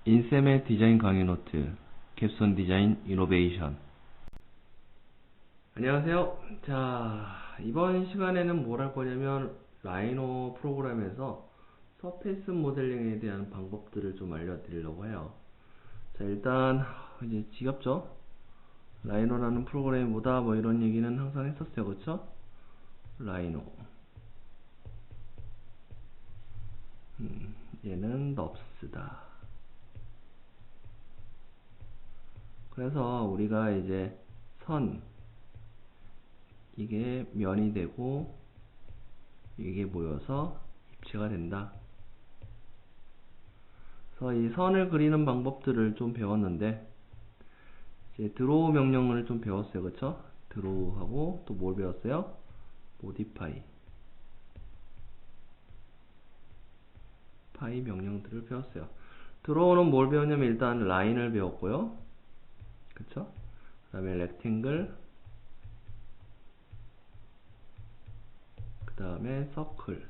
인셈의 디자인 강의 노트, 캡손 디자인 이노베이션. 안녕하세요. 자, 이번 시간에는 뭘 할 거냐면 라이노 프로그램에서 서페이스 모델링에 대한 방법들을 좀 알려드리려고 해요. 자, 일단 이제 지겹죠? 라이노라는 프로그램이 뭐다 뭐 이런 얘기는 항상 했었어요. 그쵸? 라이노. 얘는 넙스다. 그래서 우리가 이제 선, 이게 면이 되고 이게 모여서 입체가 된다. 그래서 이 선을 그리는 방법들을 좀 배웠는데, 이제 드로우 명령을 좀 배웠어요. 그쵸? 드로우하고 또 뭘 배웠어요? 모디파이. 파이 명령들을 배웠어요. 드로우는 뭘 배웠냐면 일단 라인을 배웠고요. 그쵸? 그 다음에 렉탱글, 그 다음에 서클,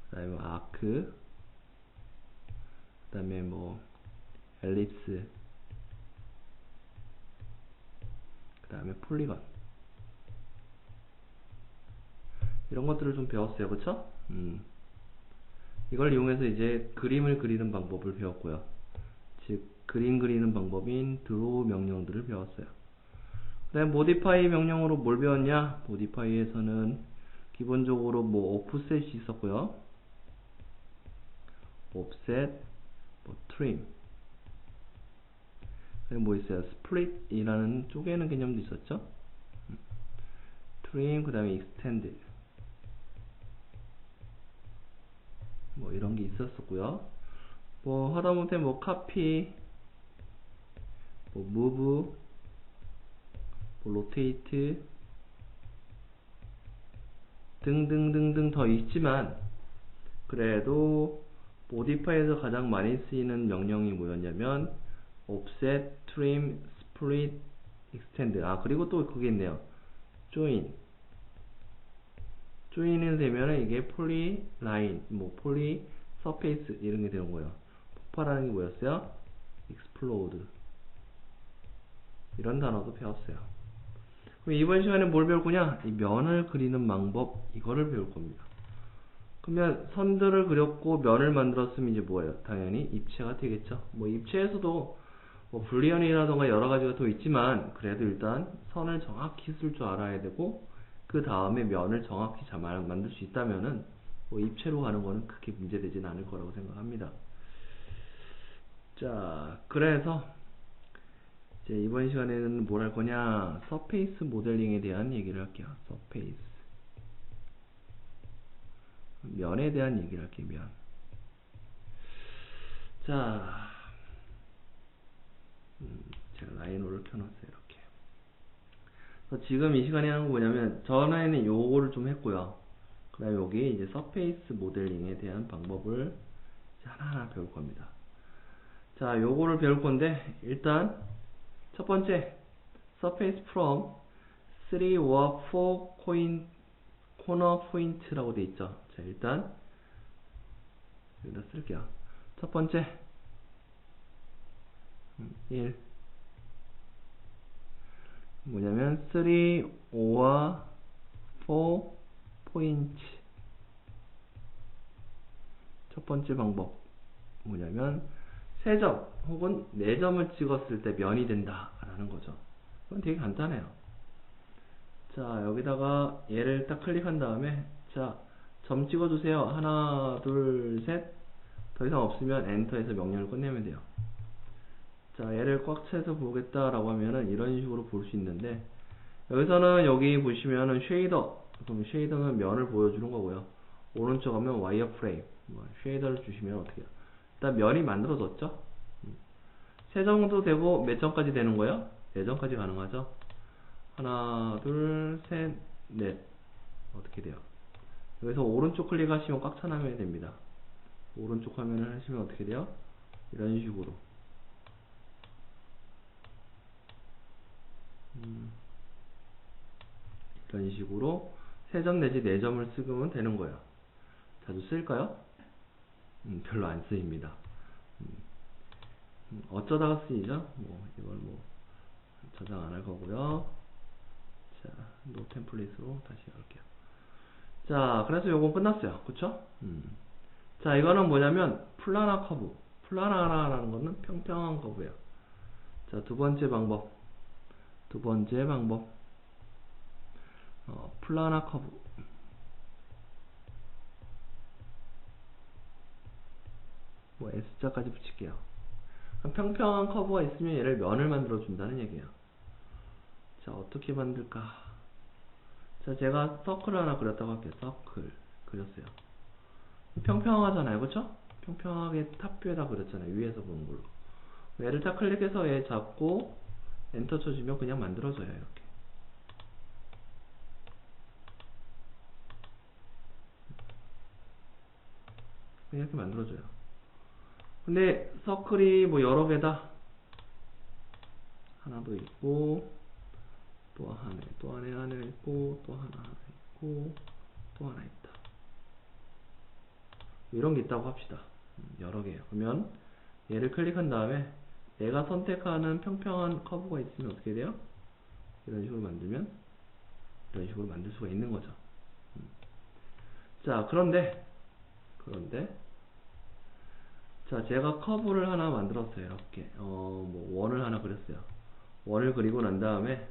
그 다음에 아크, 그 다음에 뭐 엘립스, 그 다음에 폴리건, 이런 것들을 좀 배웠어요. 그쵸? 이걸 이용해서 이제 그림을 그리는 방법을 배웠고요. 즉 그림 그리는 방법인 드로우 명령들을 배웠어요. 그 다음에 모디파이 명령으로 뭘 배웠냐? 모디파이에서는 기본적으로 뭐 오프셋이 있었고요. 옵셋, 뭐 트림, 그다음에 뭐 있어요? 스플릿이라는 쪼개는 개념도 있었죠. 트림, 그 다음에 익스텐드, 뭐 이런 게 있었었고요. 뭐 하다못해 뭐 카피, 뭐 무브, 뭐 로테이트 등등등등 더 있지만, 그래도 모디파이에서 가장 많이 쓰이는 명령이 뭐였냐면 offset, trim, split, extend. 아, 그리고 또 그게 있네요. join. join이 되면은 이게 polyline, 뭐 poly surface 이런 게 되는 거예요. 폭발하는 게 뭐였어요? explode. 이런 단어도 배웠어요. 그럼 이번 시간에 뭘 배울 거냐? 이 면을 그리는 방법, 이거를 배울 겁니다. 그러면 선들을 그렸고 면을 만들었으면 이제 뭐예요? 당연히 입체가 되겠죠. 뭐 입체에서도 뭐 불리언이라던가 여러 가지가 더 있지만, 그래도 일단 선을 정확히 쓸 줄 알아야 되고, 그 다음에 면을 정확히 잘 만들 수 있다면은 뭐 입체로 가는 거는 크게 문제되진 않을 거라고 생각합니다. 자, 그래서 이제 이번 시간에는 뭘 할 거냐? 서페이스 모델링에 대한 얘기를 할게요. 서페이스. 면에 대한 얘기를 할게요. 면. 자, 제가 라이노를 켜놨어요. 이렇게. 그래서 지금 이 시간에 하는 거 뭐냐면, 전에는 요거를 좀 했고요. 그 다음에 여기 이제 서페이스 모델링에 대한 방법을 하나하나 배울 겁니다. 자, 요거를 배울 건데, 일단 첫 번째, surface from 3 or 4 corner point라고 돼 있죠. 자, 일단 여기다 쓸게요. 첫 번째 1 뭐냐면 3 or 4 포인트. 첫 번째 방법 뭐냐면 3점 혹은 4점을 찍었을 때 면이 된다 라는 거죠. 이건 되게 간단해요. 자, 여기다가 얘를 딱 클릭한 다음에, 자, 점 찍어주세요. 하나, 둘, 셋. 더 이상 없으면 엔터에서 명령을 끝내면 돼요. 자, 얘를 꽉 채서 보겠다라고 하면은 이런 식으로 볼 수 있는데, 여기서는 여기 보시면은 쉐이더, 그럼 쉐이더는 면을 보여주는 거고요. 오른쪽 하면 와이어프레임, 쉐이더를 주시면 어떻게 해요? 일단 면이 만들어졌죠? 3점도 되고 몇 점까지 되는 거예요? 4점까지 가능하죠? 하나, 둘, 셋, 넷. 어떻게 돼요? 여기서 오른쪽 클릭하시면 꽉 차나면 됩니다. 오른쪽 화면을 하시면 어떻게 돼요? 이런 식으로. 이런 식으로 3점 내지 4점을 쓰면 되는 거예요. 자주 쓸까요? 별로 안 쓰입니다. 어쩌다가 쓰이죠? 뭐 이걸 뭐 저장 안 할 거고요. 자, 노 템플릿으로 다시 열게요. 자, 그래서 요건 끝났어요. 그쵸? 자, 이거는 뭐냐면 플라나 커브. 플라나라는 거는 평평한 커브예요. 자, 두 번째 방법. 플라나 커브. 뭐 S자까지 붙일게요. 평평한 커브가 있으면 얘를 면을 만들어 준다는 얘기예요. 자, 어떻게 만들까? 자, 제가 서클 하나 그렸다고 할게요. 서클 그렸어요. 평평하잖아요, 그쵸? 평평하게 탑뷰에다 그렸잖아요. 위에서 보는 걸로. 얘를 딱 클릭해서 얘 잡고 엔터 쳐주면 그냥 만들어져요. 이렇게. 그냥 이렇게 만들어줘요. 근데 서클이 뭐 여러 개다. 하나도 있고, 또 하나 있고, 또 하나 있고, 또 하나 있다. 이런 게 있다고 합시다. 여러 개예요. 그러면 얘를 클릭한 다음에 내가 선택하는 평평한 커브가 있으면 어떻게 돼요? 이런 식으로 만들면 이런 식으로 만들 수가 있는 거죠. 자, 그런데 자, 제가 커브를 하나 만들었어요. 이렇게 뭐 원을 하나 그렸어요. 원을 그리고 난 다음에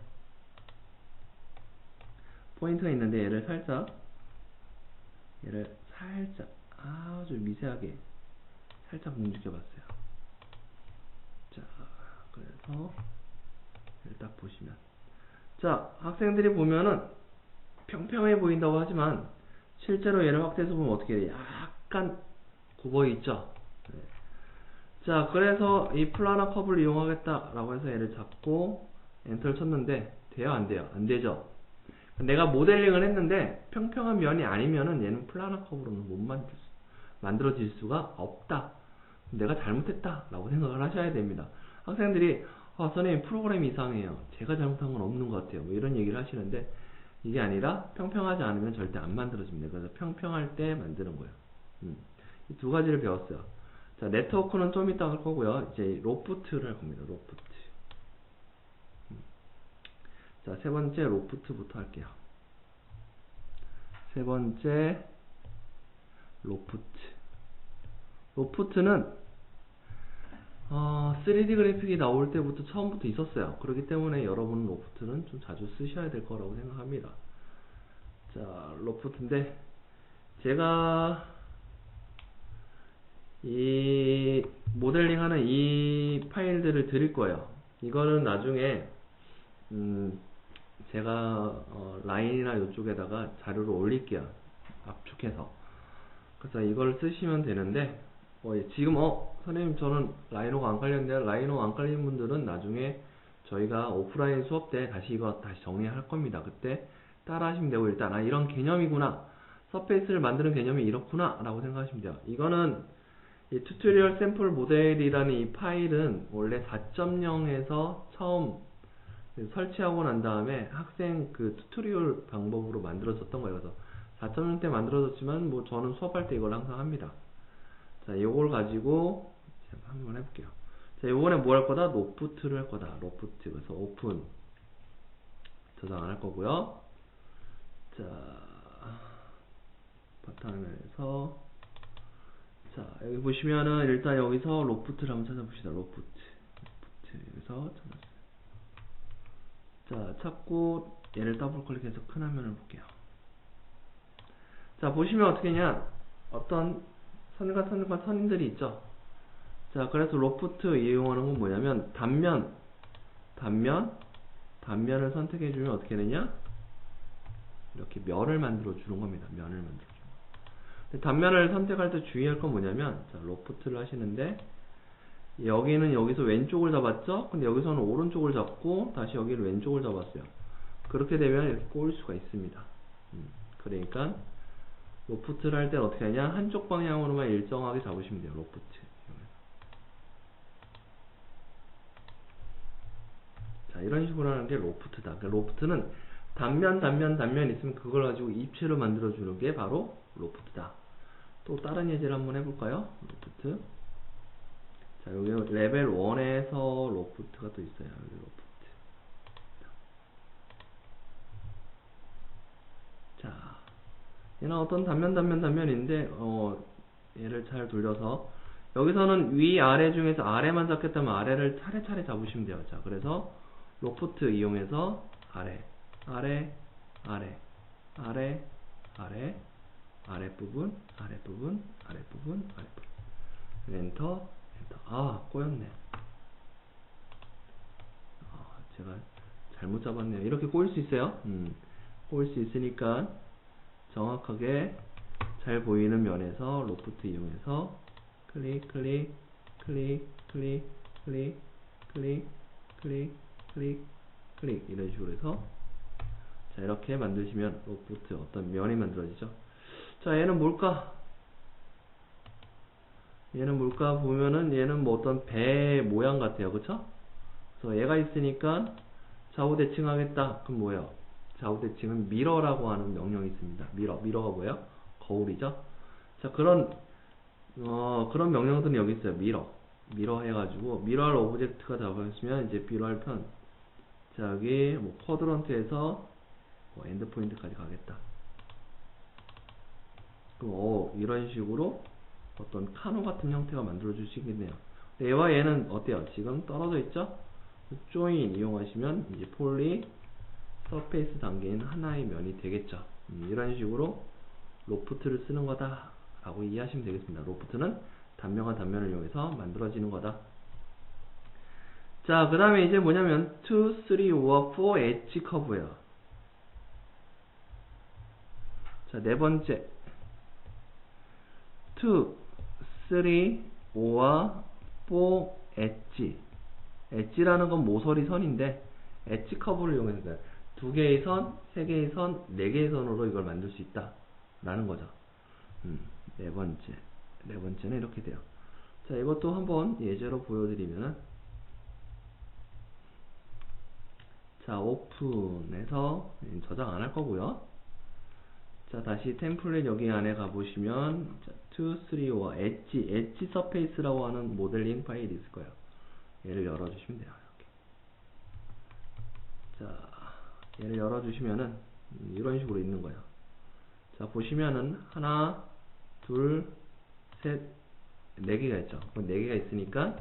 포인트가 있는데 얘를 살짝 아주 미세하게 살짝 움직여 봤어요. 자, 그래서 얘를 딱 보시면, 자, 학생들이 보면은 평평해 보인다고 하지만 실제로 얘를 확대해서 보면 어떻게 돼요? 약간 굽어 있죠. 네. 자, 그래서 이 플라나 커브를 이용하겠다라고 해서 얘를 잡고 엔터를 쳤는데 돼요, 안 돼요? 안 되죠. 내가 모델링을 했는데 평평한 면이 아니면은 얘는 플라나 커브로는 못 만들어질 수가 없다. 내가 잘못했다 라고 생각을 하셔야 됩니다. 학생들이 선생님 프로그램이 이상해요, 제가 잘못한 건 없는 것 같아요, 뭐 이런 얘기를 하시는데 이게 아니라 평평하지 않으면 절대 안 만들어집니다. 그래서 평평할 때 만드는 거예요. 이 두 가지를 배웠어요. 자, 네트워크는 좀 이따 할 거고요. 이제 로프트를 할 겁니다. 로프트. 자, 세 번째 로프트부터 할게요. 세 번째 로프트. 로프트는 3D 그래픽이 나올 때부터 처음부터 있었어요. 그렇기 때문에 여러분은 로프트는 좀 자주 쓰셔야 될 거라고 생각합니다. 자, 로프트인데 제가 이 모델링하는 이 파일들을 드릴 거예요. 이거는 나중에 제가 라인이나 이쪽에다가 자료를 올릴게요. 압축해서. 그래서 이걸 쓰시면 되는데 지금 선생님 저는 라이노가 안 깔렸는데, 라이노 안 깔린 분들은 나중에 저희가 오프라인 수업 때 다시 이거 다시 정리할 겁니다. 그때 따라 하시면 되고, 일단 이런 개념이구나, 서페이스를 만드는 개념이 이렇구나 라고 생각하시면 돼요. 이거는 이 튜토리얼 샘플 모델이라는 이 파일은 원래 4.0에서 처음 설치하고 난 다음에 학생 그 튜토리얼 방법으로 만들어졌던 거예요. 그래서 4.0 때 만들어졌지만 뭐 저는 수업할 때 이걸 항상 합니다. 자, 요걸 가지고 한번 해볼게요. 자, 요번에 뭐 할 거다? 로프트를 할 거다. 로프트. 그래서 오픈. 저장 안 할 거고요. 자, 바탕에서, 자, 여기 보시면은 일단 여기서 로프트를 한번 찾아봅시다. 로프트. 여기서 찾았어요. 자, 찾고 얘를 더블 클릭해서 큰 화면을 볼게요. 자, 보시면 어떻게 했냐? 어떤 선들이 있죠. 자, 그래서 로프트 이용하는 건 뭐냐면 단면을 선택해 주면 어떻게 되냐? 이렇게 면을 만들어 주는 겁니다. 면을 만들어 주는 거. 단면을 선택할 때 주의할 건 뭐냐면, 자, 로프트를 하시는데 여기는 여기서 왼쪽을 잡았죠? 근데 여기서는 오른쪽을 잡고 다시 여기를 왼쪽을 잡았어요. 그렇게 되면 이렇게 꼬일 수가 있습니다. 그러니까 로프트를 할 때는 어떻게 하냐? 한쪽 방향으로만 일정하게 잡으시면 돼요. 로프트. 자, 이런 식으로 하는 게 로프트다. 그러니까 로프트는 단면 있으면 그걸 가지고 입체로 만들어주는 게 바로 로프트다. 또 다른 예제를 한번 해볼까요? 로프트. 로프트. 자, 여기 레벨 1에서 로프트가 또 있어요. 여기 로프트. 자, 얘는 어떤 단면인데, 얘를 잘 돌려서, 여기서는 위, 아래 중에서 아래만 잡겠다면 아래를 차례차례 잡으시면 돼요. 자, 그래서, 로프트 이용해서, 아래, 아래, 아래, 아래, 아래, 아랫부분, 아랫부분, 아랫부분, 아랫부분. 엔터, 엔터. 아, 꼬였네. 제가 잘못 잡았네요. 이렇게 꼬일 수 있어요. 꼬일 수 있으니까 정확하게 잘 보이는 면에서 로프트 이용해서 클릭, 클릭, 클릭, 클릭, 클릭, 클릭, 클릭, 클릭, 클릭 이런 식으로 해서 자, 이렇게 만드시면 로프트 어떤 면이 만들어지죠. 자, 얘는 뭘까? 얘는 뭘까 보면은 얘는 뭐 어떤 배 모양 같아요. 그쵸? 그래서 얘가 있으니까 좌우 대칭하겠다. 그럼 뭐예요? 좌우 대칭은 미러라고 하는 명령이 있습니다. 미러가 뭐예요? 거울이죠? 자, 그런 명령들은 여기 있어요. 미러 해가지고, 미러할 오브젝트가 잡아있으면 이제 미러할 편. 자, 여기 뭐 쿼드런트에서 뭐 엔드포인트까지 가겠다. 그럼 이런 식으로 어떤 카노 같은 형태가 만들어질 수 있겠네요. 얘와 얘는 어때요? 지금 떨어져 있죠? 조인 이용하시면 이제 폴리 서페이스 단계인 하나의 면이 되겠죠. 이런 식으로 로프트를 쓰는 거다 라고 이해하시면 되겠습니다. 로프트는 단면과 단면을 이용해서 만들어지는 거다. 자, 그 다음에 이제 뭐냐면 2, 3, 5와 4 엣지 커브예요. 자, 네 번째 2, 3, 5와 4 엣지라는 건 모서리 선인데 엣지 커브를 이용해서 2개의 선, 3개의 선, 4개의 선으로 이걸 만들 수 있다 라는 거죠. 네 번째는 이렇게 돼요. 자, 이것도 한번 예제로 보여드리면, 자, 오픈해서 저장 안 할 거고요. 자, 다시 템플릿 여기 안에 가보시면 2, 3, 5와 엣지 서페이스라고 하는 모델링 파일이 있을 거예요. 얘를 열어주시면 돼요. 이렇게. 자, 얘를 열어주시면은 이런 식으로 있는 거예요. 자, 보시면은 하나, 둘, 셋, 4개가 있죠. 4개가 있으니까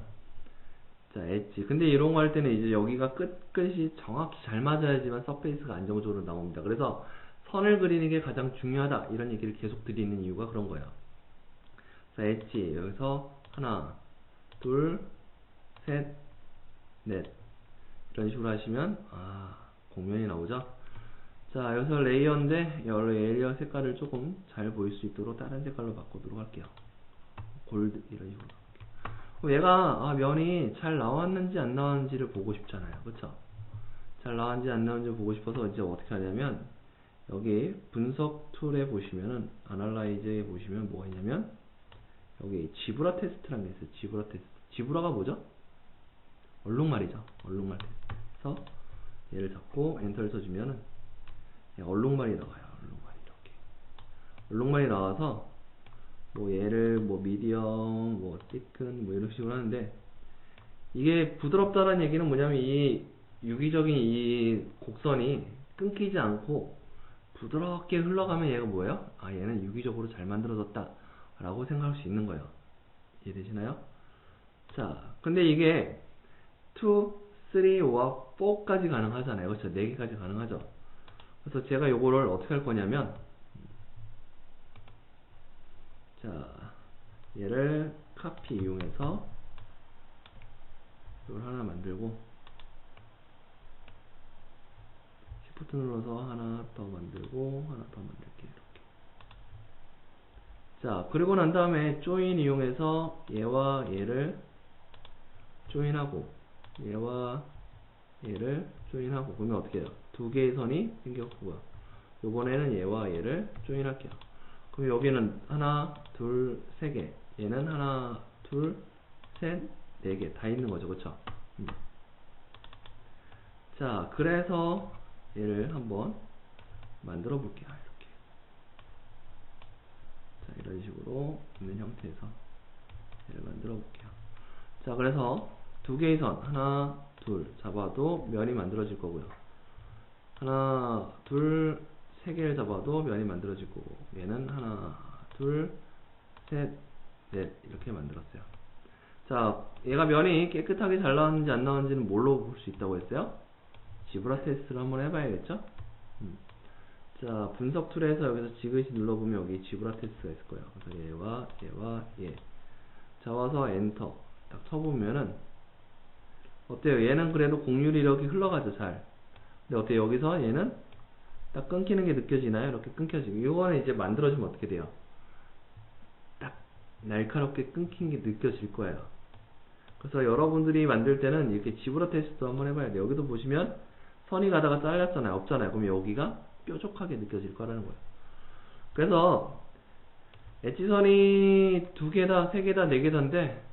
자, 엣지. 근데 이런 거 할 때는 이제 여기가 끝이 정확히 잘 맞아야지만 서페이스가 안정적으로 나옵니다. 그래서 선을 그리는 게 가장 중요하다 이런 얘기를 계속 드리는 이유가 그런 거예요. 자, 엣지 여기서 하나, 둘, 셋, 넷 이런 식으로 하시면 공면이 나오죠. 자, 여기서 레이어인데 레이어 색깔을 조금 잘 보일 수 있도록 다른 색깔로 바꾸도록 할게요. 골드 이런 식으로. 얘가 면이 잘 나왔는지 안 나왔는지를 보고 싶잖아요. 그쵸? 잘 나왔는지 안 나왔는지 보고 싶어서 이제 어떻게 하냐면 여기 분석 툴에 보시면은 아날라이즈에 보시면 뭐가 있냐면 여기 지브라 테스트라는 게 있어요. 지브라 테스트. 지브라가 뭐죠? 얼룩말이죠. 얼룩말 테스트. 그래서 얘를 잡고 엔터를 써주면은 얼룩말이 나와요. 얼룩말이 이렇게. 얼룩말이 나와서 뭐 얘를 뭐 미디엄, 뭐 thicken 뭐 이런 식으로 하는데 이게 부드럽다는 얘기는 뭐냐면 이 유기적인 이 곡선이 끊기지 않고 부드럽게 흘러가면 얘가 뭐예요? 얘는 유기적으로 잘 만들어졌다 라고 생각할 수 있는 거예요. 이해되시나요? 자, 근데 이게 2, 3, 5와 4까지 가능하잖아요. 그렇죠? 4개까지 가능하죠. 그래서 제가 요거를 어떻게 할 거냐면 자, 얘를 카피 이용해서 이걸 하나 만들고 Shift 눌러서 하나 더 만들고 하나 더 만들게요. 이렇게. 자, 그리고 난 다음에 join 이용해서 얘와 얘를 join하고 얘와 얘를 join하고 그러면 어떻게 해요? 2개의 선이 생겼고요. 요번에는 얘와 얘를 join할게요. 그럼 여기는 하나, 둘, 3개. 얘는 하나, 둘, 셋, 4개 다 있는 거죠. 그쵸? 자, 그래서 얘를 한번 만들어 볼게요. 이렇게. 자, 이런 식으로 있는 형태에서. 얘를 만들어 볼게요. 자, 그래서 두 개의 선, 하나, 둘 잡아도 면이 만들어질 거고요. 하나, 둘, 세 개를 잡아도 면이 만들어질 거고, 얘는 하나, 둘, 셋, 넷 이렇게 만들었어요. 자, 얘가 면이 깨끗하게 잘 나왔는지 안 나왔는지는 뭘로 볼 수 있다고 했어요? 지브라 테스트를 한번 해봐야겠죠? 자, 분석 툴에서 여기서 지그시 눌러보면 여기 지브라 테스트가 있을 거예요. 그래서 얘와 얘 잡아서 엔터 딱 쳐보면은 어때요? 얘는 그래도 곡률이 이렇게 흘러가죠, 잘. 근데 어때요? 여기서 얘는 딱 끊기는 게 느껴지나요? 이렇게 끊겨지고. 이거는 이제 만들어주면 어떻게 돼요? 딱 날카롭게 끊긴 게 느껴질 거예요. 그래서 여러분들이 만들 때는 이렇게 지브라 테스트 한번 해봐야 돼요. 여기도 보시면 선이 가다가 잘렸잖아요. 없잖아요. 그럼 여기가 뾰족하게 느껴질 거라는 거예요. 그래서 엣지선이 두 개다, 세 개다, 네 개다인데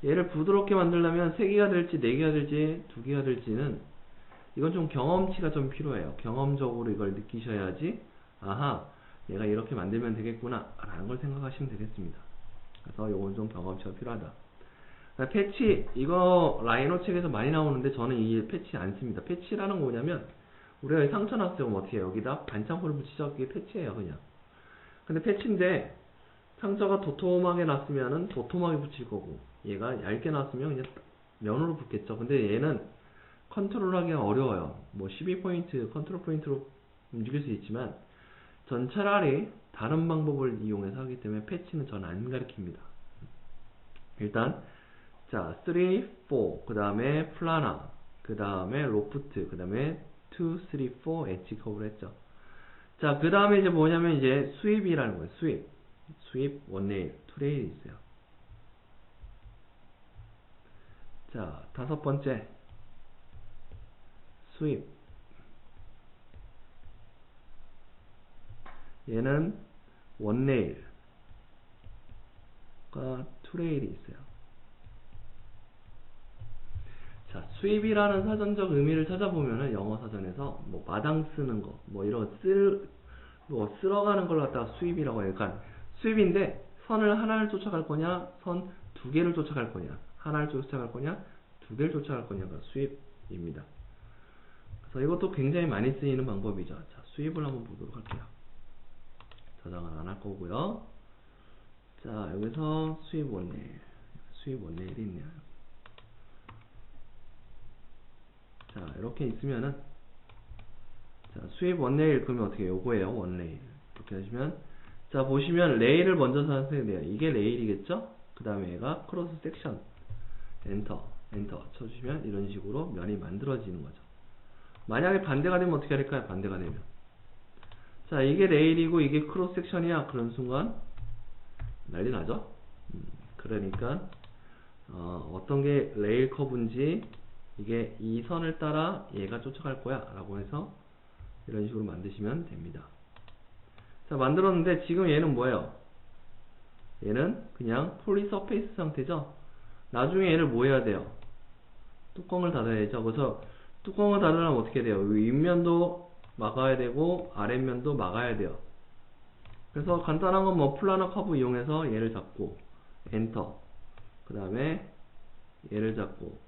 얘를 부드럽게 만들려면 세 개가 될지, 네 개가 될지, 두 개가 될지는 이건 좀 경험치가 좀 필요해요. 경험적으로 이걸 느끼셔야지 아하, 얘가 이렇게 만들면 되겠구나 라는 걸 생각하시면 되겠습니다. 그래서 요건 좀 경험치가 필요하다. 패치, 이거 라이노 책에서 많이 나오는데 저는 이 패치 안 씁니다. 패치라는 거 뭐냐면 우리가 상처 났으면 어떻게 해요? 여기다 반창고를 붙이죠. 그게 패치예요, 그냥. 근데 패치인데 상처가 도톰하게 났으면은 도톰하게 붙일 거고, 얘가 얇게 났으면 그냥 면으로 붙겠죠. 근데 얘는 컨트롤하기가 어려워요. 뭐 12포인트 컨트롤 포인트로 움직일 수 있지만 전 차라리 다른 방법을 이용해서 하기 때문에 패치는 전 안 가르칩니다. 일단 자, 3, 4, 그 다음에 플라나, 그 다음에 로프트, 그 다음에 2, 3, 4 엣지 커브를 했죠. 자, 그 다음에 이제 뭐냐면 이제 스윕이라는 거예요. 스윕, 원네일, 투레일이 있어요. 자, 다섯 번째 스윕. 얘는 원네일과 투레일이 있어요. 자, 스윕이라는 사전적 의미를 찾아보면은 영어 사전에서 뭐 마당 쓰는 거, 뭐 이런 쓸어가는 걸 갖다가 스윕이라고 해요. 그러니까 스윕인데 선을 하나를 쫓아갈 거냐, 선 두 개를 쫓아갈 거냐, 하나를 쫓아갈 거냐, 두 개를 쫓아갈 거냐가 스윕입니다. 그래서 이것도 굉장히 많이 쓰이는 방법이죠. 자, 스윕을 한번 보도록 할게요. 저장은 안 할 거고요. 자, 여기서 스윕 원네일이 있네요. 자, 이렇게 있으면은 자, 스윕 원레일 그러면 어떻게 해요? 요거예요, 원레일. 이렇게 하시면 자, 보시면 레일을 먼저 선택해야 돼요. 이게 레일이겠죠? 그 다음에 얘가 크로스 섹션. 엔터 쳐주시면 이런 식으로 면이 만들어지는 거죠. 만약에 반대가 되면 어떻게 할까요? 반대가 되면 자, 이게 레일이고 이게 크로스 섹션이야. 그런 순간 난리 나죠? 그러니까 어떤 게 레일 커브인지 이게 이 선을 따라 얘가 쫓아갈 거야 라고 해서 이런 식으로 만드시면 됩니다. 자, 만들었는데 지금 얘는 뭐예요? 얘는 그냥 폴리 서페이스 상태죠. 나중에 얘를 뭐 해야 돼요? 뚜껑을 닫아야죠. 그래서 뚜껑을 닫으려면 어떻게 돼요? 윗면도 막아야 되고 아랫면도 막아야 돼요. 그래서 간단한 건 뭐 플라너 커브 이용해서 얘를 잡고 엔터, 그 다음에 얘를 잡고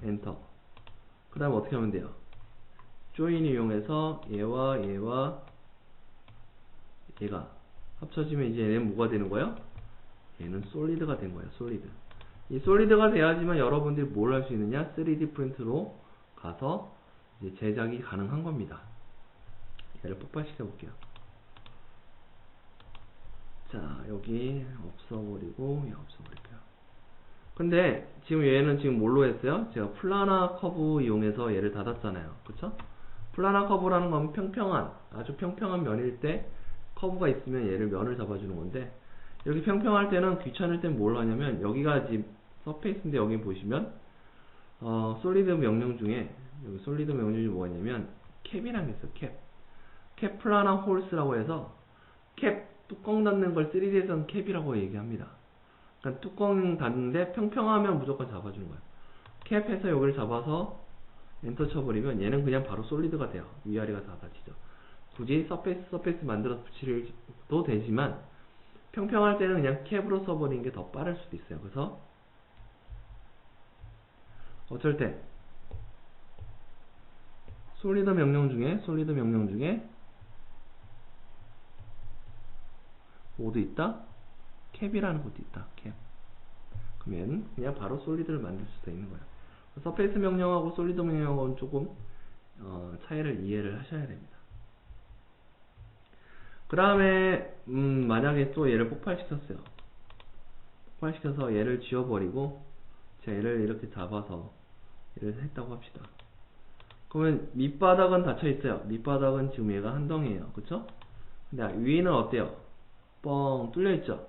엔터, 그 다음에 어떻게 하면 돼요? 조인 이용해서 얘와 얘가 합쳐지면 이제 얘는 뭐가 되는 거예요? 얘는 솔리드가 된 거예요. 솔리드. 이 솔리드가 돼야지만 여러분들이 뭘 할 수 있느냐? 3D 프린트로 가서 이제 제작이 가능한 겁니다. 얘를 폭발시켜 볼게요. 자, 여기 없어버리고 얘 없어버릴게요. 근데 지금 얘는 지금 뭘로 했어요? 제가 플라나 커브 이용해서 얘를 닫았잖아요. 그쵸? 플라나 커브라는 건 평평한, 아주 평평한 면일 때 커브가 있으면 얘를 면을 잡아주는 건데, 이렇게 평평할 때는 귀찮을 땐 뭘 하냐면, 여기가 지금 서페이스인데 여기 보시면 솔리드 명령 중에 여기 솔리드 명령 중에 뭐가 있냐면 캡이라는 게 있어요. 캡 플라나 홀스라고 해서 캡 뚜껑 닫는 걸 3D에서는 캡이라고 얘기합니다. 그러니까 뚜껑 닫는데 평평하면 무조건 잡아주는 거예요. 캡해서 여기를 잡아서 엔터 쳐버리면 얘는 그냥 바로 솔리드가 돼요. 위아래가 다 닫히죠. 굳이 서페이스 만들어서 붙이도 되지만 평평할 때는 그냥 캡으로 써버리는 게 더 빠를 수도 있어요. 그래서 어쩔 때 솔리드 명령 중에 뭐도 있다? 캡이라는 것도 있다. 캡. 그러면 그냥 바로 솔리드를 만들 수도 있는 거예요. 서페이스 명령하고 솔리드 명령하고는 조금 차이를 이해를 하셔야 됩니다. 그 다음에 만약에 또 얘를 폭발시켰어요. 폭발시켜서 얘를 지워버리고 제가 얘를 이렇게 잡아서 얘를 했다고 합시다. 그러면 밑바닥은 닫혀 있어요. 밑바닥은 지금 얘가 한 덩이에요. 그쵸? 근데 위는 어때요? 뻥 뚫려 있죠?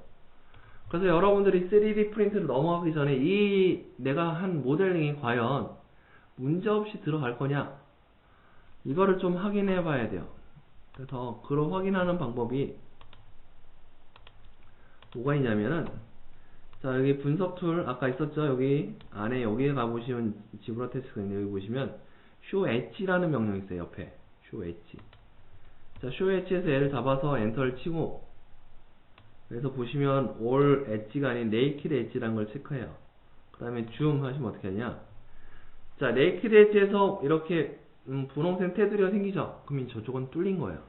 그래서 여러분들이 3D 프린트를 넘어가기 전에 이 내가 한 모델링이 과연 문제없이 들어갈 거냐, 이거를 좀 확인해 봐야 돼요. 그래서 그걸 확인하는 방법이 뭐가 있냐면은, 자, 여기 분석 툴 아까 있었죠? 여기 안에 여기에 가보시면 지브라테스가 있는데, 여기 보시면 show edge라는 명령이 있어요. 옆에 show edge. 자, show edge에서 얘를 잡아서 엔터를 치고, 그래서 보시면 all edge가 아닌 naked edge라는 걸 체크해요. 그 다음에 zoom 하시면 어떻게 하냐, 자, naked edge에서 이렇게 분홍색 테두리가 생기죠? 그러면 저쪽은 뚫린 거예요.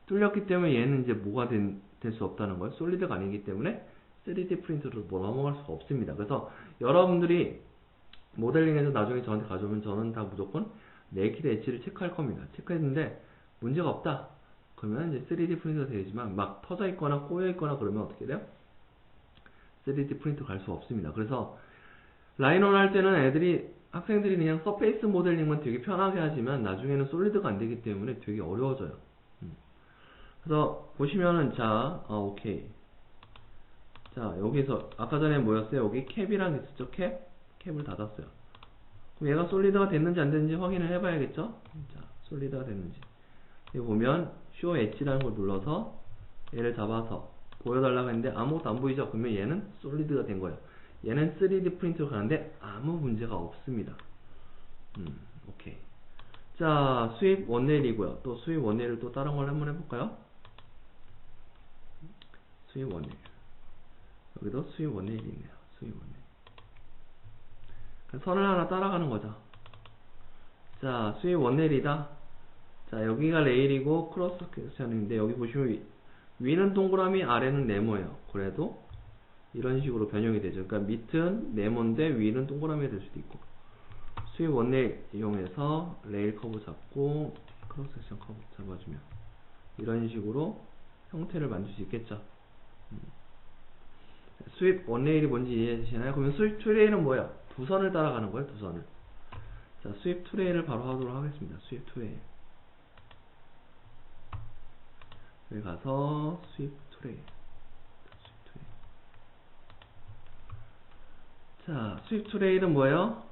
뚫렸기 때문에 얘는 이제 뭐가 될 수 없다는 거예요. 솔리드가 아니기 때문에 3D 프린트로 뭐 넘어갈 수가 없습니다. 그래서 여러분들이 모델링해서 나중에 저한테 가져오면 저는 다 무조건 네이키드 엣지를 체크할 겁니다. 체크했는데 문제가 없다, 그러면 이제 3D 프린트가 되지만 막 터져 있거나 꼬여 있거나 그러면 어떻게 돼요? 3D 프린트 갈 수 없습니다. 그래서 라인온 할 때는 학생들이 그냥 서페이스 모델링만 되게 편하게 하지만 나중에는 솔리드가 안 되기 때문에 되게 어려워져요. 그래서 보시면은, 자, 오케이. 자, 여기서 아까 전에 뭐였어요? 여기 캡이랑 있었죠? 캡을 닫았어요. 그럼 얘가 솔리드가 됐는지 안 됐는지 확인을 해봐야겠죠? 자, 솔리드가 됐는지. 여기 보면 show edge라는 걸 눌러서 얘를 잡아서 보여달라고 했는데 아무것도 안 보이죠? 그러면 얘는 솔리드가 된 거예요. 얘는 3D 프린트로 가는데 아무 문제가 없습니다. 오케이. 자, 수입 원네일이고요. 또 수입 원네일을 또 다른 걸 한번 해볼까요? 수입 원네일. 여기도 수입 원네일이 있네요. 수입 원네일. 선을 하나 따라가는 거죠. 자, 수입 원네일이다. 자, 여기가 레일이고 크로스 섹션인데, 여기 보시면 위는 동그라미, 아래는 네모예요. 그래도 이런 식으로 변형이 되죠. 그러니까 밑은 네모인데 위는 동그라미가 될 수도 있고. 수입 원네일 이용해서 레일 커브 잡고 크로스 섹션 커브 잡아주면 이런 식으로 형태를 만들 수 있겠죠. 수입 원레일이 뭔지 이해되시나요? 그러면 수입 투레일은 뭐야? 두 선을 따라가는 거예요. 두 선을. 자, 수입 투레일을 바로 하도록 하겠습니다. 수입 투레일. 여기 가서 수입 투레일. 자, 수입 투레일은 뭐예요?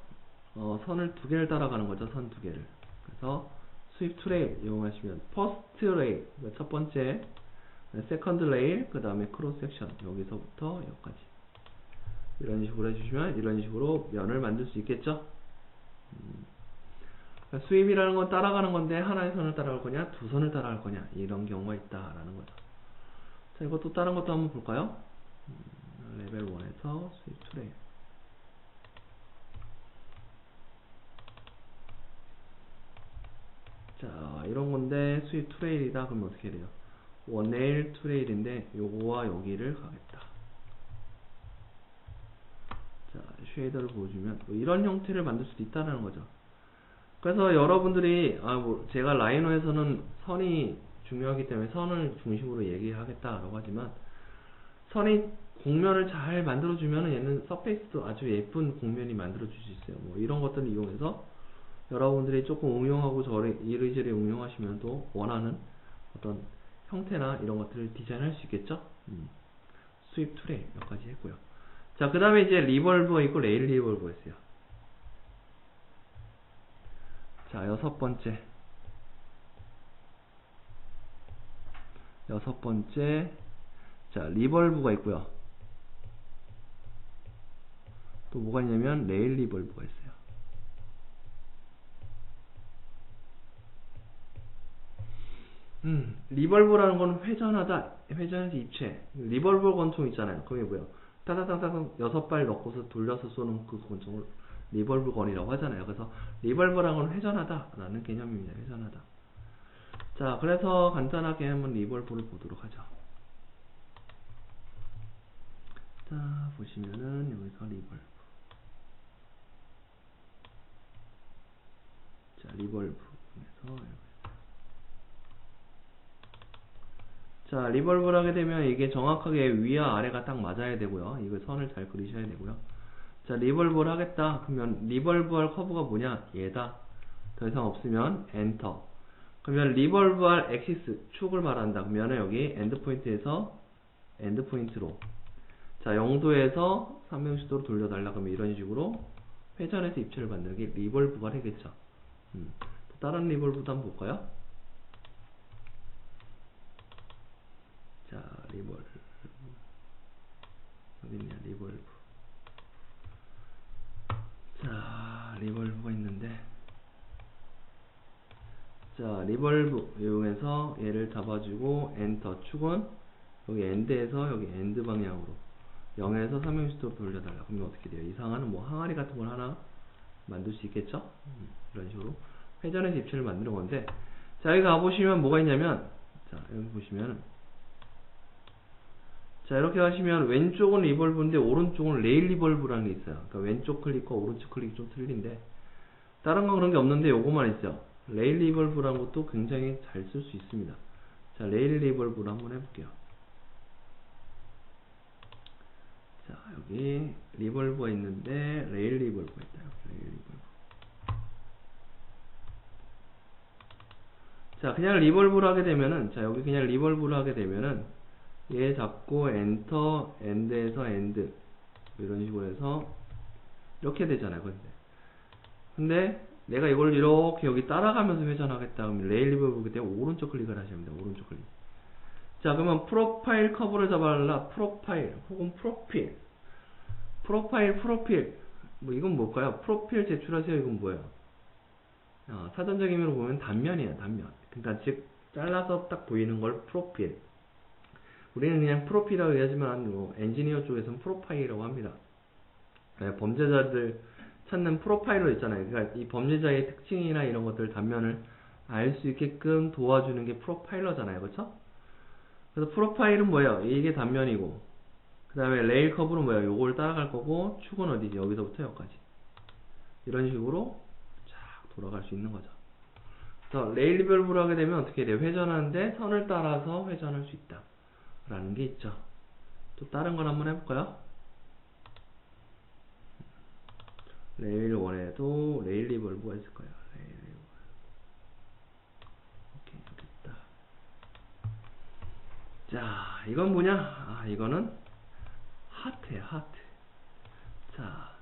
선을 두 개를 따라가는 거죠. 선 두 개를. 그래서 수입 투레일 이용하시면 퍼스트 레일, 첫 번째, 세컨드 레일, 그 다음에 크로스 섹션, 여기서부터 여기까지 이런 식으로 해주시면 이런 식으로 면을 만들 수 있겠죠. 그러니까 수입이라는 건 따라가는 건데 하나의 선을 따라갈 거냐, 두 선을 따라갈 거냐, 이런 경우가 있다라는 거죠. 자, 이것도 다른 것도 한번 볼까요? 레벨 1에서 수입 투레일. 자, 이런 건데 수입 투레일이다. 그러면 어떻게 돼요? 원레일 투레일인데 요거와 여기를 가겠다. 자, 쉐이더를 보여주면 뭐 이런 형태를 만들 수도 있다는 거죠. 그래서 여러분들이 제가 라이노에서는 선이 중요하기 때문에 선을 중심으로 얘기하겠다라고 하지만, 선이 곡면을 잘 만들어주면 얘는 서페이스도 아주 예쁜 곡면이 만들어줄 수 있어요. 뭐 이런 것들을 이용해서 여러분들이 조금 응용하고 이리저리 응용하시면 또 원하는 어떤 형태나 이런 것들을 디자인할 수 있겠죠. 수입 투레일 몇 가지 했고요. 자, 그 다음에 이제 리볼브가 있고 레일 리볼브가 있어요. 자, 여섯 번째, 자, 리볼브가 있고요. 또 뭐가 있냐면 레일 리볼브가 있어요. 리벌브라는 건 회전하다, 회전해서 입체. 리벌브 권총 있잖아요. 그게 뭐예요? 타다다다닥 6발 넣고서 돌려서 쏘는 그 권총을 리벌브 건이라고 하잖아요. 그래서 리벌브라는 건 회전하다라는 개념입니다. 회전하다. 자, 그래서 간단하게 한번 리벌브를 보도록 하죠. 자, 보시면은 여기서 리벌브. 자, 리벌브에서 자, 리벌브를 하게 되면 이게 정확하게 위와 아래가 딱 맞아야 되고요. 이거 선을 잘 그리셔야 되고요. 자, 리벌브를 하겠다. 그러면 리벌브할 커브가 뭐냐? 얘다. 더 이상 없으면 엔터. 그러면 리벌브할 엑시스, 축을 말한다. 그러면 여기 엔드포인트에서 엔드포인트로. 자, 0도에서 360도로 돌려달라. 그러면 이런 식으로 회전해서 입체를 만드는 게 리벌브가 되겠죠. 또 다른 리벌브도 한번 볼까요? 자, 리벌브. 여기 있네요, 리벌브. 자, 리벌브가 있는데, 자, 리벌브 이용해서 얘를 잡아주고 엔터. 축은 여기 엔드에서 여기 엔드 방향으로 0에서 360도로 돌려달라. 그러면 어떻게 돼요? 이상한 뭐 항아리 같은 걸 하나 만들 수 있겠죠? 이런 식으로 회전해서 입체를 만드는 건데, 자, 여기 가보시면 뭐가 있냐면, 자, 여기 보시면, 자, 이렇게 하시면 왼쪽은 리벌브인데 오른쪽은 레일 리벌브라는 게 있어요. 그러니까 왼쪽 클릭과 오른쪽 클릭이 좀 틀린데, 다른 건 그런 게 없는데 요거만 있어요. 레일 리벌브라는 것도 굉장히 잘 쓸 수 있습니다. 자, 레일 리벌브를 한번 해볼게요. 자, 여기 리벌브가 있는데 레일 리벌브가 있다. 레일 리벌브. 자, 그냥 리벌브를 하게 되면은, 자, 여기 그냥 리벌브를 하게 되면은 얘 잡고 엔터, 엔드에서 엔드 이런 식으로 해서 이렇게 되잖아요. 근데 내가 이걸 이렇게 여기 따라가면서 회전하겠다 그러면 레일 리벌브 때문에 오른쪽 클릭을 하셔야 합니다. 오른쪽 클릭. 자, 그러면 프로파일 커브를 잡아라. 프로파일 혹은 프로필. 프로필. 뭐 이건 뭘까요? 프로필 제출하세요. 이건 뭐예요? 사전적 의미로 보면 단면이에요. 단면. 그러니까 즉 잘라서 딱 보이는 걸 프로필. 우리는 그냥 프로필이라고 얘기하지만 뭐 엔지니어 쪽에서는 프로파일이라고 합니다. 범죄자들 찾는 프로파일러 있잖아요. 그러니까 이 범죄자의 특징이나 이런 것들 단면을 알 수 있게끔 도와주는 게 프로파일러잖아요. 그렇죠? 그래서 프로파일은 뭐예요? 이게 단면이고, 그 다음에 레일 커브는 뭐예요? 요걸 따라갈 거고, 축은 어디지? 여기서부터 여기까지. 이런 식으로 쫙 돌아갈 수 있는 거죠. 그래서 레일 리벌브를 하게 되면 어떻게 돼요? 회전하는데 선을 따라서 회전할 수 있다 라는 게 있죠. 또 다른 걸 한번 해볼까요? 레일 1에도 레일 리벌브가 있을 거예요. 레일 리벌브. 오케이, 여기 있다. 자, 이건 뭐냐? 이거는 하트예요, 하트. 자,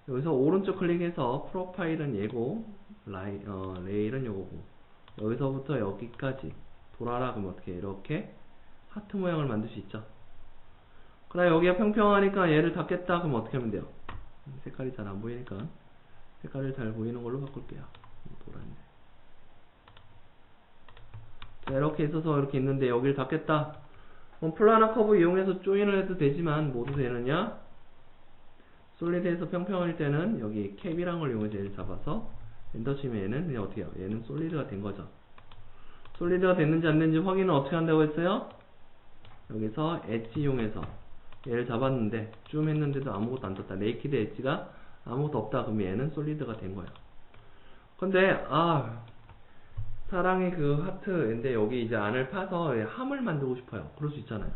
여기서 오른쪽 클릭해서 프로파일은 얘고, 레일은 요거고, 여기서부터 여기까지 돌아라. 그러면 어떻게 이렇게 하트 모양을 만들 수 있죠. 그 다음에 여기가 평평하니까 얘를 닫겠다. 그럼 어떻게 하면 돼요? 색깔이 잘 안 보이니까 색깔을 잘 보이는 걸로 바꿀게요. 보라인데. 자, 이렇게 있어서 이렇게 있는데 여기를 닫겠다. 그럼 플라너 커브 이용해서 조인을 해도 되지만 모두 되느냐? 솔리드에서 평평할 때는 여기 캡이란 걸 이용해서 얘를 잡아서 엔터 치면 얘는 그냥 어떻게 해요? 얘는 솔리드가 된 거죠. 솔리드가 됐는지 안 됐는지 확인을 어떻게 한다고 했어요? 여기서 엣지 이용해서 얘를 잡았는데 줌 했는데도 아무것도 안 떴다. 네이키드 엣지가 아무것도 없다. 그러면 얘는 솔리드가 된 거예요. 근데 사랑의 그 하트인데 여기 이제 안을 파서 함을 만들고 싶어요. 그럴 수 있잖아요.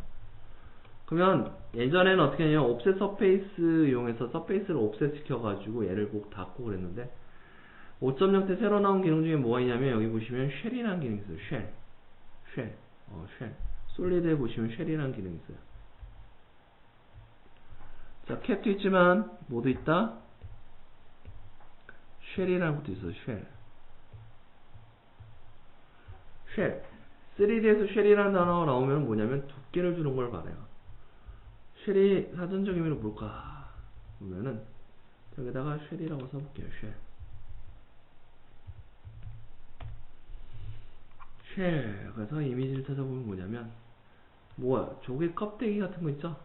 그러면 예전에는 어떻게 하냐면 옵셋 서페이스 이용해서 서페이스를 옵셋 시켜가지고 얘를 꼭 닫고 그랬는데 5.0 때 새로 나온 기능 중에 뭐가 있냐면 여기 보시면 쉘이라는 기능이 있어요. 쉘. 솔리드에 보시면 쉘이라는 기능이 있어요. 자, 캡도 있지만 뭐도 있다? 쉘이라는 것도 있어요. 쉘. 3D에서 쉘이라는 단어가 나오면 뭐냐면 두께를 주는 걸 말해요. 쉘이 사전적 의미로 뭘까? 보면은 여기다가 쉘이라고 써볼게요. 쉘. 그래서 이미지를 찾아보면 뭐냐면, 조개 껍데기 같은 거 있죠?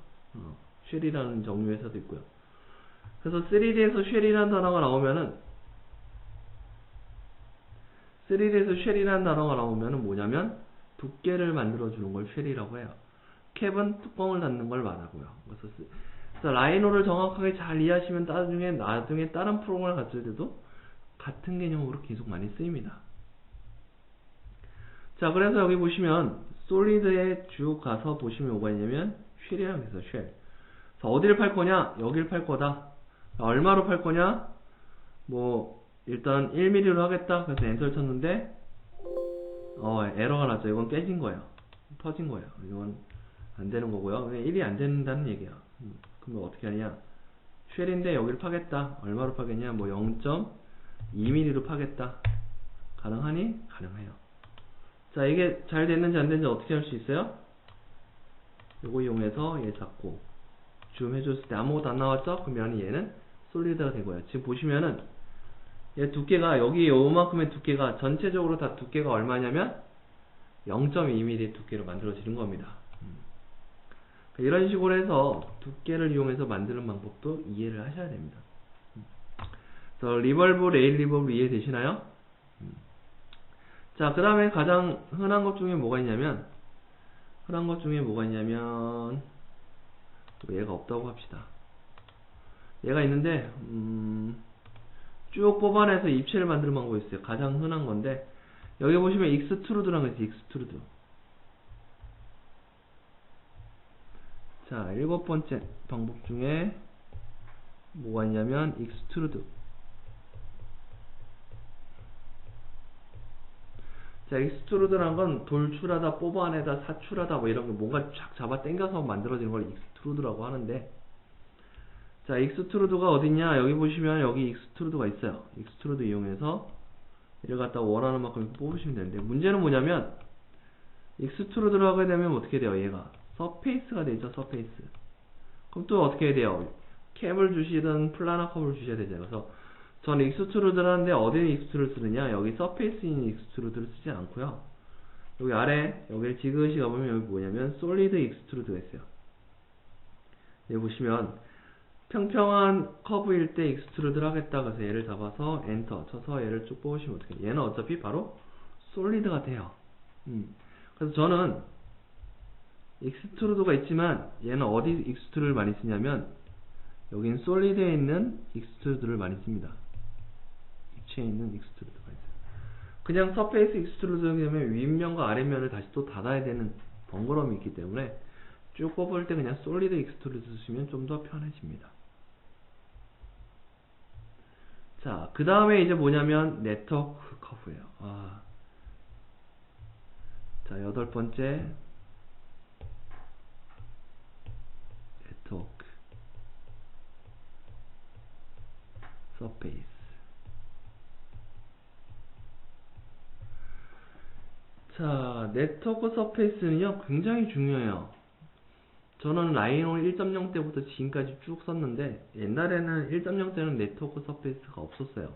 쉘이라는 종류에서도 있고요. 그래서 3D에서 쉘이라는 단어가 나오면은 뭐냐면, 두께를 만들어주는 걸 쉘이라고 해요. 캡은 뚜껑을 닫는 걸 말하고요. 그래서 라이노를 정확하게 잘 이해하시면 나중에 다른 프로그램을 갖출 때도 같은 개념으로 계속 많이 쓰입니다. 자, 그래서 여기 보시면 솔리드에 쭉 가서 보시면 뭐가 있냐면 쉘이라고 해서 쉘. 그래서 어디를 팔 거냐? 여기를 팔 거다. 얼마로 팔 거냐? 일단 1mm로 하겠다. 그래서 엔터를 쳤는데 에러가 났죠. 이건 깨진 거예요. 터진 거예요. 이건 안 되는 거고요. 1이 안 된다는 얘기야. 그럼 어떻게 하냐? 쉘인데 여기를 파겠다. 얼마로 파겠냐? 0.2mm로 파겠다. 가능하니? 가능해요. 자, 이게 잘 됐는지 안 됐는지 어떻게 할 수 있어요? 요거 이용해서 얘 잡고 줌 해줬을 때 아무것도 안 나왔죠? 그러면 얘는 솔리드가 되고요. 지금 보시면은 얘 두께가 여기 요만큼의 두께가 전체적으로 다 두께가 얼마냐면 0.2mm 두께로 만들어지는 겁니다. 이런 식으로 해서 두께를 이용해서 만드는 방법도 이해를 하셔야 됩니다. 그래서 리벌브, 레일 리벌브 이해되시나요? 자, 그 다음에 가장 흔한 것 중에 뭐가 있냐면 얘가 없다고 합시다. 얘가 있는데 쭉 뽑아내서 입체를 만드는 방법이 있어요. 가장 흔한 건데 여기 보시면 익스트루드라는 거 있어요. 익스트루드. 자, 7번째 방법 중에 뭐가 있냐면 익스트루드. 자, 익스트루드라는 건 돌출하다, 뽑아내다, 사출하다 이런 거 뭔가 쫙 잡아 당겨서 만들어지는 걸 익스트루드라고 하는데, 자, 익스트루드가 어딨냐? 여기 보시면 여기 익스트루드가 있어요. 익스트루드 이용해서 이를 갖다 원하는 만큼 뽑으시면 되는데, 문제는 뭐냐면 익스트루드를 하게 되면 어떻게 돼요? 얘가 서페이스가 되죠. 서페이스. 그럼 또 어떻게 해야 돼요? 캡을 주시든 플라너 컵을 주셔야 되잖아요. 그래서 저는 익스트루드를 하는데 어디에 익스트루드를 쓰느냐? 여기 서페이스에 있는 익스트루드를 쓰지 않고요. 여기 아래 여기를 지그시 가보면 여기 뭐냐면 솔리드 익스트루드가 있어요. 여기 보시면 평평한 커브일 때 익스트루드를 하겠다. 그래서 얘를 잡아서 엔터 쳐서 얘를 쭉 뽑으시면 어떻게 해요? 얘는 어차피 바로 솔리드가 돼요. 그래서 저는 익스트루드가 있지만 얘는 어디 익스트루드를 많이 쓰냐면 여긴 솔리드에 있는 익스트루드를 많이 씁니다. 입체에 있는 익스트루드가 있어요. 그냥 서페이스 익스트루드를 하면 윗면과 아랫면을 다시 또 닫아야 되는 번거로움이 있기 때문에 쭉 뽑을 때 그냥 솔리드 익스트루드 쓰시면 좀 더 편해집니다. 자, 그 다음에 이제 뭐냐면 네트워크 커브예요. 자, 8번째 네트워크 서페이스. 자, 네트워크 서페이스는요 굉장히 중요해요. 저는 라이노 1.0 때부터 지금까지 쭉 썼는데 옛날에는 1.0 때는 네트워크 서페이스가 없었어요.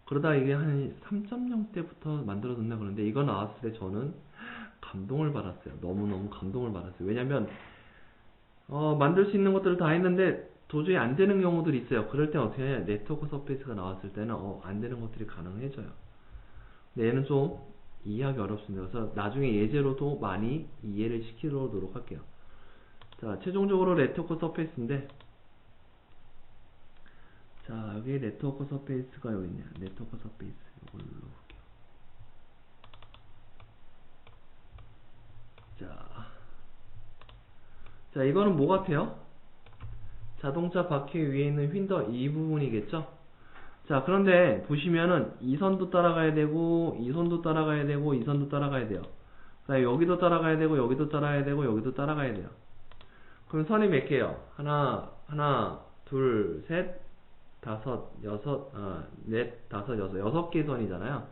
그러다 이게 한 3.0 때부터 만들어졌나 그런데 이거 나왔을 때 저는 감동을 받았어요. 너무너무 감동을 받았어요. 왜냐면 만들 수 있는 것들을 다 했는데 도저히 안 되는 경우들이 있어요. 그럴 때 어떻게 하냐? 네트워크 서페이스가 나왔을 때는 안 되는 것들이 가능해져요. 근데 얘는 좀 이해하기 어렵습니다. 그래서 나중에 예제로도 많이 이해를 시키도록 할게요. 자, 최종적으로 네트워크 서페이스인데, 자, 여기 네트워크 서페이스가 여기 있네요. 네트워크 서페이스 이걸로 볼게요. 자, 이거는 뭐 같아요? 자동차 바퀴 위에 있는 윈도 이 부분이겠죠? 자, 그런데 보시면은 이 선도 따라가야 되고 이 선도 따라가야 되고 이 선도 따라가야 돼요. 여기도 따라가야 되고 여기도 따라가야 되고 여기도 따라가야 돼요. 그럼 선이 몇 개요? 하나, 둘, 셋, 다섯, 여섯, 넷, 다섯, 여섯 개의 선이잖아요.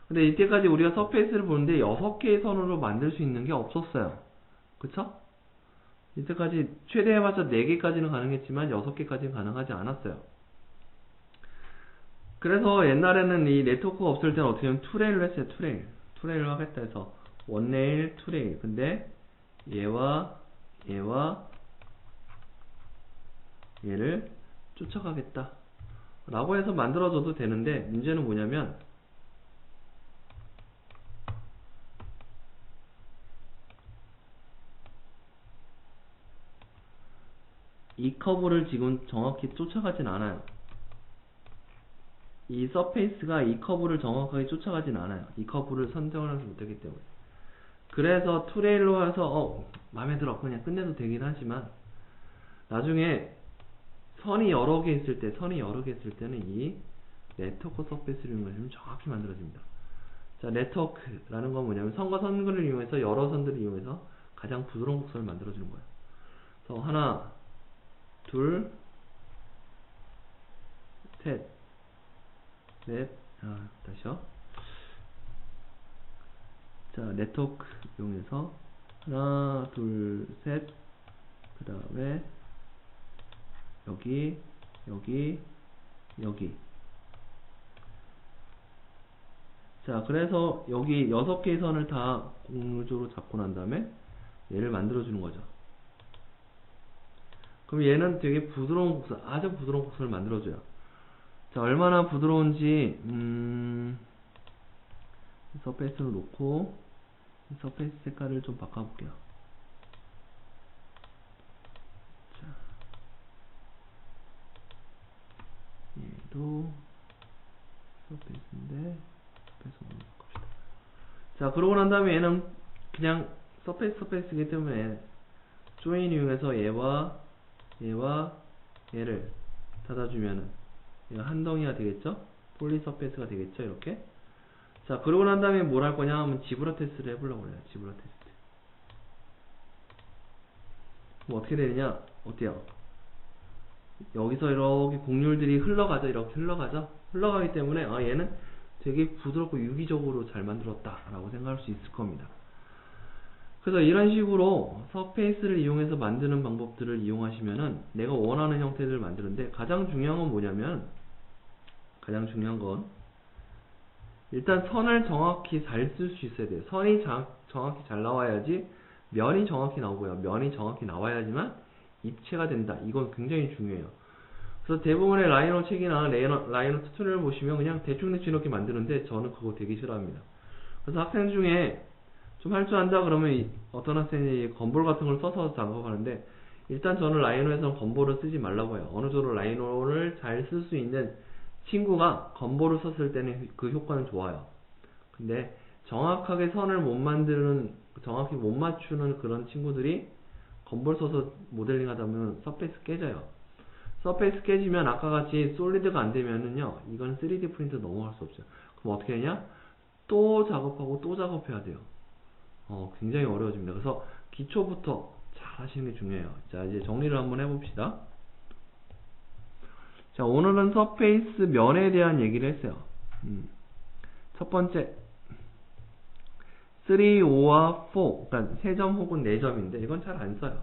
근데 이때까지 우리가 서페이스를 보는데 6개의 선으로 만들 수 있는 게 없었어요. 그쵸? 이때까지 최대 해봤자 4개까지는 가능했지만 6개까지는 가능하지 않았어요. 그래서 옛날에는 이 네트워크가 없을 때는 어떻게 하면 투레일로 했어요. 투레일로 하겠다 해서 원레일, 투레일. 근데 얘와 얘를 쫓아가겠다 라고 해서 만들어줘도 되는데, 문제는 뭐냐면 이 커브를 지금 정확히 쫓아가진 않아요. 이 서페이스가 이 커브를 정확하게 쫓아가진 않아요. 이 커브를 선정을 하지 못하기 때문에. 그래서 투레일로 해서 마음에 들어 그냥 끝내도 되긴 하지만, 나중에 선이 여러 개 있을 때는 이 네트워크 서페이스를 이용해서 정확히 만들어집니다. 자, 네트워크라는 건 뭐냐면 선과 선들을 이용해서, 여러 선들을 이용해서 가장 부드러운 곡선을 만들어주는 거예요. 그래서 하나, 둘, 셋, 넷, 다시요. 자, 네트워크 이용해서 하나, 둘, 셋, 그 다음에 여기. 자, 그래서 여기 6개의 선을 다 공유적으로 잡고 난 다음에 얘를 만들어주는 거죠. 그럼 얘는 되게 부드러운 곡선, 아주 부드러운 곡선을 만들어줘요. 자, 얼마나 부드러운지, 서페이스를 놓고, 서페이스 색깔을 좀 바꿔볼게요. 자, 얘도 서페이스인데, 서페이스로 바꿉시다. 자, 그러고 난 다음에 얘는 그냥 서페이스이기 때문에, 조인 이용해서 얘와 얘를 닫아주면은, 얘가 한 덩이가 되겠죠? 폴리 서페이스가 되겠죠? 이렇게. 자, 그러고 난 다음에 뭘 할 거냐 하면 지브라 테스트를 해보려고 해요. 지브라 테스트. 그럼 어떻게 되느냐? 어때요? 여기서 이렇게 곡률들이 흘러가죠. 이렇게 흘러가기 때문에 얘는 되게 부드럽고 유기적으로 잘 만들었다 라고 생각할 수 있을 겁니다. 그래서 이런 식으로 서페이스를 이용해서 만드는 방법들을 이용하시면은 내가 원하는 형태들을 만드는데, 가장 중요한 건 뭐냐면, 일단 선을 정확히 잘 쓸 수 있어야 돼요. 선이 정확히 잘 나와야지 면이 정확히 나오고요. 면이 정확히 나와야지만 입체가 된다. 이건 굉장히 중요해요. 그래서 대부분의 라이너 책이나 라이너 튜토리얼을 보시면 그냥 대충 이렇게 만드는데, 저는 그거 되게 싫어합니다. 그래서 학생 중에 좀 할 줄 안다 그러면 어떤 학생이 건볼 같은 걸 써서 작업하는데, 일단 저는 라이노에서는 건볼을 쓰지 말라고 해요. 어느 정도 라이노를 잘 쓸 수 있는 친구가 건볼을 썼을 때는 그 효과는 좋아요. 근데 정확하게 선을 못 만드는, 정확히 못 맞추는 그런 친구들이 건볼 써서 모델링 하다 보면 서페이스 깨져요. 서페이스 깨지면 아까 같이 솔리드가 안 되면은요, 이건 3D 프린트 넘어갈 수 없어요. 그럼 어떻게 하냐? 또 작업하고 또 작업해야 돼요. 굉장히 어려워집니다. 그래서 기초부터 잘 하시는 게 중요해요. 자, 이제 정리를 한번 해봅시다. 자, 오늘은 서페이스 면에 대한 얘기를 했어요. 첫 번째, 3, 5와 4, 그러니까 3점 혹은 4점인데 이건 잘 안 써요.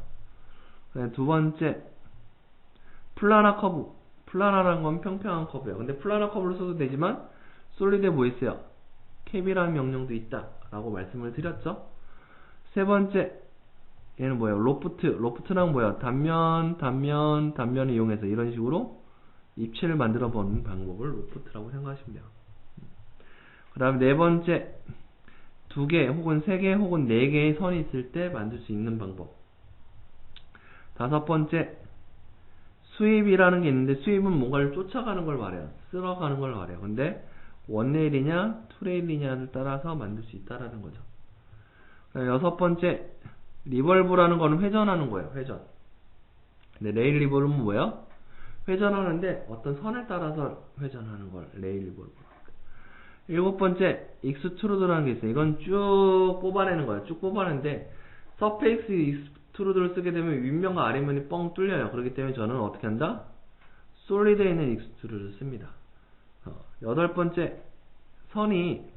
두 번째, 플라나 커브. 플라나라는 건 평평한 커브예요. 근데 플라나 커브를 써도 되지만 솔리드에 뭐 있어요? 캡이라는 명령도 있다 라고 말씀을 드렸죠. 세 번째, 얘는 뭐예요? 로프트랑 뭐예요? 단면을 이용해서 이런 식으로 입체를 만들어 보는 방법을 로프트라고 생각하시면 돼요. 그 다음에 네 번째, 2개 혹은 3개 혹은 4개의 선이 있을 때 만들 수 있는 방법. 다섯 번째, 스윕이라는 게 있는데, 스윕은 뭔가를 쫓아가는 걸 말해요. 쓸어가는 걸 말해요. 근데 원레일이냐 투레일이냐를 따라서 만들 수 있다라는 거죠. 여섯 번째, 리볼브라는 거는 회전하는 거예요. 회전. 근데 레일 리볼브는 뭐예요? 회전하는데 어떤 선을 따라서 회전하는 걸 레일 리볼브. 일곱 번째, 익스트루드라는 게 있어요. 이건 쭉 뽑아내는 거예요. 쭉 뽑아내는데 서페이스 익스트루드를 쓰게 되면 윗면과 아랫면이 뻥 뚫려요. 그렇기 때문에 저는 어떻게 한다? 솔리드에 있는 익스트루드를 씁니다. 여덟 번째, 선이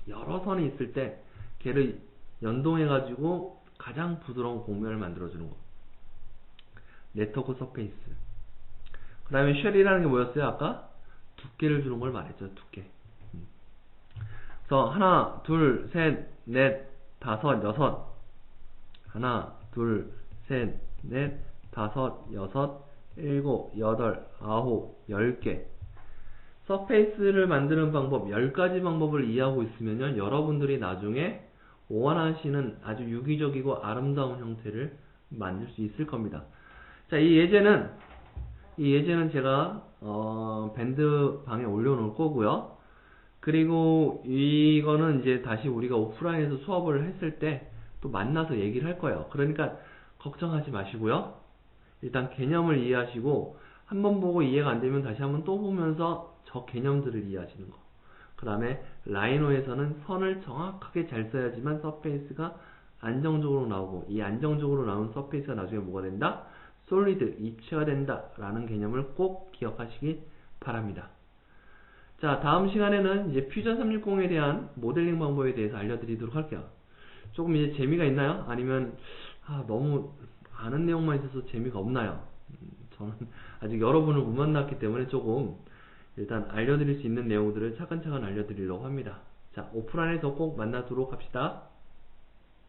여러 선이 있을 때 걔를 연동해가지고 가장 부드러운 곡면을 만들어주는 거. 네트워크 서페이스. 그 다음에 쉘이라는 게 뭐였어요? 아까 두께를 주는 걸 말했죠. 두께. 그래서 하나, 둘, 셋, 넷, 다섯, 여섯. 하나, 둘, 셋, 넷, 다섯, 여섯, 일곱, 여덟, 아홉, 10개. 서페이스를 만드는 방법 10가지 방법을 이해하고 있으면요, 여러분들이 나중에 원하시는 아주 유기적이고 아름다운 형태를 만들 수 있을 겁니다. 자, 이 예제는 제가 밴드 방에 올려놓을 거고요. 그리고 이거는 이제 다시 우리가 오프라인에서 수업을 했을 때 또 만나서 얘기를 할 거예요. 그러니까 걱정하지 마시고요. 일단 개념을 이해하시고 한번 보고 이해가 안 되면 다시 한번 또 보면서 저 개념들을 이해하시는 거. 그 다음에 라이노에서는 선을 정확하게 잘 써야지만 서페이스가 안정적으로 나오고, 이 안정적으로 나온 서페이스가 나중에 뭐가 된다? 솔리드, 입체가 된다 라는 개념을 꼭 기억하시기 바랍니다. 자, 다음 시간에는 이제 퓨전 360에 대한 모델링 방법에 대해서 알려드리도록 할게요. 조금 이제 재미가 있나요? 아니면 너무 아는 내용만 있어서 재미가 없나요? 저는 아직 여러분을 못 만났기 때문에 조금 일단 알려드릴 수 있는 내용들을 차근차근 알려드리려고 합니다. 자, 오프라인에서 꼭 만나도록 합시다.